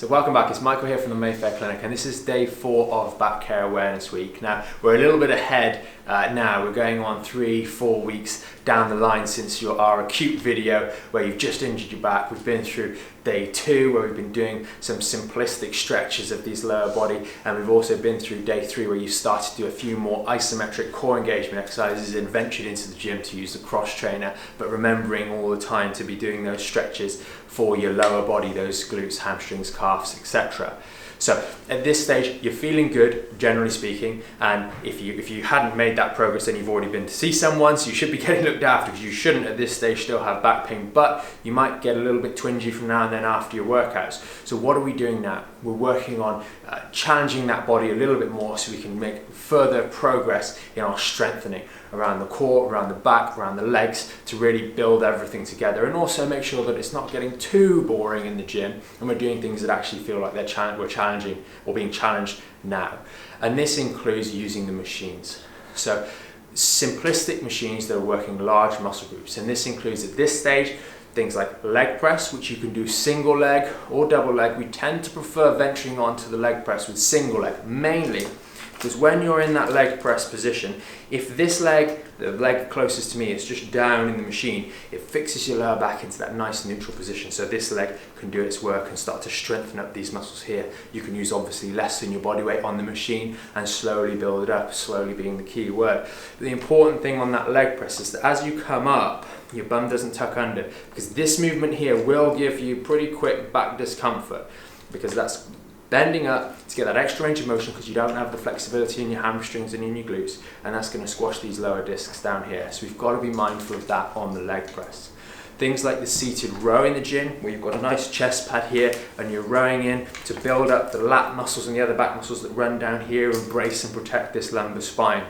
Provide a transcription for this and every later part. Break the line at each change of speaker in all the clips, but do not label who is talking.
So welcome back, it's Michael here from the Mayfair Clinic, and this is day 4 of Back Care Awareness Week. Now, we're a little bit ahead now. We're going on 3-4 weeks down the line since our acute video where you've just injured your back. We've been through day 2 where we've been doing some simplistic stretches of these lower body, and we've also been through day 3 where you started to do a few more isometric core engagement exercises and ventured into the gym to use the cross trainer, but remembering all the time to be doing those stretches for your lower body, those glutes, hamstrings, calves, etc. So at this stage, you're feeling good, generally speaking, and if you hadn't made that progress, then you've already been to see someone, so you should be getting looked after, because you shouldn't at this stage still have back pain, but you might get a little bit twingy from now and then after your workouts. So what are we doing now? We're working on challenging that body a little bit more so we can make further progress in our strengthening around the core, around the back, around the legs, to really build everything together, and also make sure that it's not getting too boring in the gym and we're doing things that actually feel like we're challenging or being challenged now. And this includes using the machines. So simplistic machines that are working large muscle groups, and this includes at this stage things like leg press, which you can do single leg or double leg. We tend to prefer venturing onto the leg press with single leg, mainly because when you're in that leg press position, if this leg, the leg closest to me, is just down in the machine, it fixes your lower back into that nice neutral position, so this leg can do its work and start to strengthen up these muscles here. You can use obviously less than your body weight on the machine and slowly build it up, slowly being the key word. But the important thing on that leg press is that as you come up, your bum doesn't tuck under, because this movement here will give you pretty quick back discomfort, because that's bending up to get that extra range of motion, because you don't have the flexibility in your hamstrings and in your glutes, and that's going to squash these lower discs down here. So we've got to be mindful of that on the leg press. Things like the seated row in the gym, where you've got a nice chest pad here and you're rowing in to build up the lat muscles and the other back muscles that run down here and brace and protect this lumbar spine.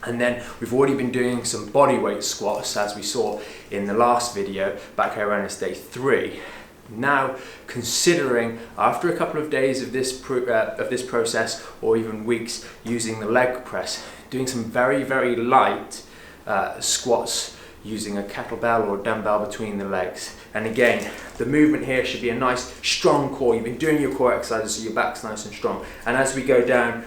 And then we've already been doing some body weight squats, as we saw in the last video, Back Care Awareness Day 3. Now, considering after a couple of days of this process, or even weeks, using the leg press, doing some very, very light squats using a kettlebell or dumbbell between the legs. And again, the movement here should be a nice strong core. You've been doing your core exercises so your back's nice and strong. And as we go down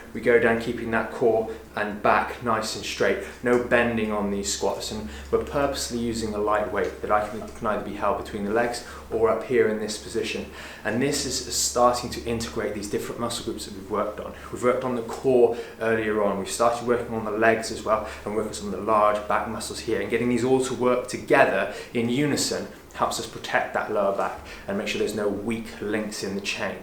keeping that core and back nice and straight. No bending on these squats, and we're purposely using a light weight that can either be held between the legs or up here in this position. And this is starting to integrate these different muscle groups that we've worked on. We've worked on the core earlier on. We've started working on the legs as well, and working on some of the large back muscles here, and getting these all to work together in unison helps us protect that lower back and make sure there's no weak links in the chain.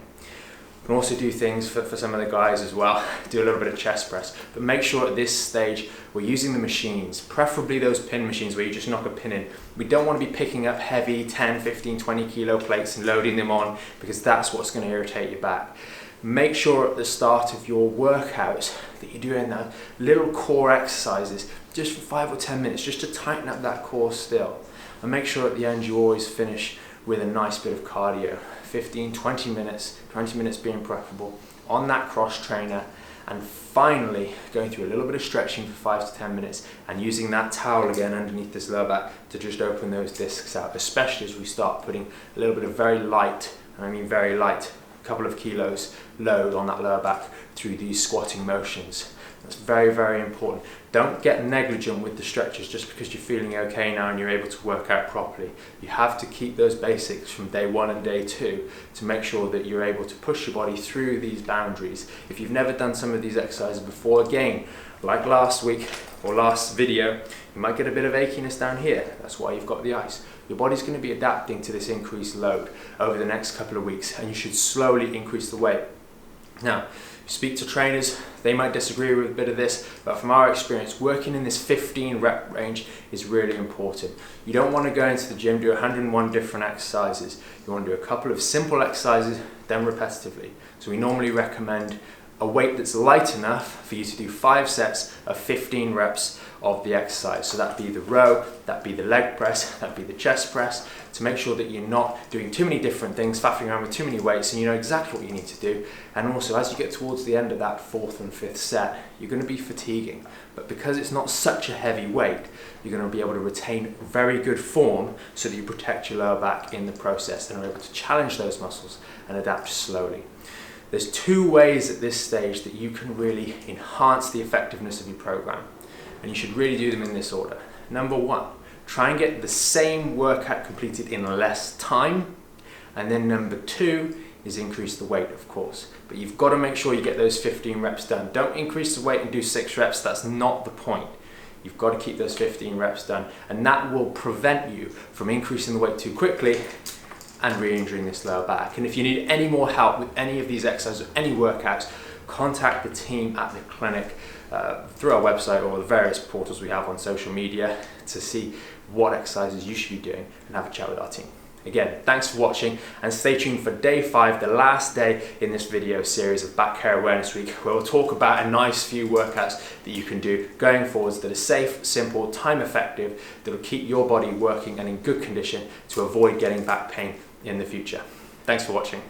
We can also do things for some of the guys as well, do a little bit of chest press, but make sure at this stage we're using the machines, preferably those pin machines where you just knock a pin in. We don't want to be picking up heavy 10, 15, 20 kilo plates and loading them on, because that's what's going to irritate your back. Make sure at the start of your workouts that you're doing that little core exercises just for 5 or 10 minutes, just to tighten up that core still. And make sure at the end you always finish with a nice bit of cardio, 15, 20 minutes being preferable, on that cross trainer, and finally going through a little bit of stretching for 5 to 10 minutes, and using that towel again underneath this lower back to just open those discs out, especially as we start putting a little bit of very light, and I mean very light, a couple of kilos load on that lower back through these squatting motions. That's very, very important. Don't get negligent with the stretches just because you're feeling okay now and you're able to work out properly. You have to keep those basics from day 1 and day 2 to make sure that you're able to push your body through these boundaries. If you've never done some of these exercises before, again, like last week or last video, you might get a bit of achiness down here. That's why you've got the ice. Your body's going to be adapting to this increased load over the next couple of weeks, and you should slowly increase the weight. Now, speak to trainers, they might disagree with a bit of this, but from our experience, working in this 15 rep range is really important. You don't want to go into the gym, do 101 different exercises. You want to do a couple of simple exercises, then repetitively. So we normally recommend a weight that's light enough for you to do 5 sets of 15 reps of the exercise. So that'd be the row, that'd be the leg press, that'd be the chest press, to make sure that you're not doing too many different things, faffing around with too many weights, and you know exactly what you need to do. And also, as you get towards the end of that 4th and 5th set, you're going to be fatiguing. But because it's not such a heavy weight, you're going to be able to retain very good form so that you protect your lower back in the process and are able to challenge those muscles and adapt slowly. There's 2 ways at this stage that you can really enhance the effectiveness of your program, and you should really do them in this order. Number 1, try and get the same workout completed in less time, and then number 2 is increase the weight, of course, but you've got to make sure you get those 15 reps done. Don't increase the weight and do 6 reps, that's not the point. You've got to keep those 15 reps done, and that will prevent you from increasing the weight too quickly and re-injuring this lower back. And if you need any more help with any of these exercises or any workouts, contact the team at the clinic through our website or the various portals we have on social media to see what exercises you should be doing and have a chat with our team. Again, thanks for watching, and stay tuned for day 5, the last day in this video series of Back Care Awareness Week, where we'll talk about a nice few workouts that you can do going forwards that are safe, simple, time effective, that will keep your body working and in good condition to avoid getting back pain in the future. Thanks for watching.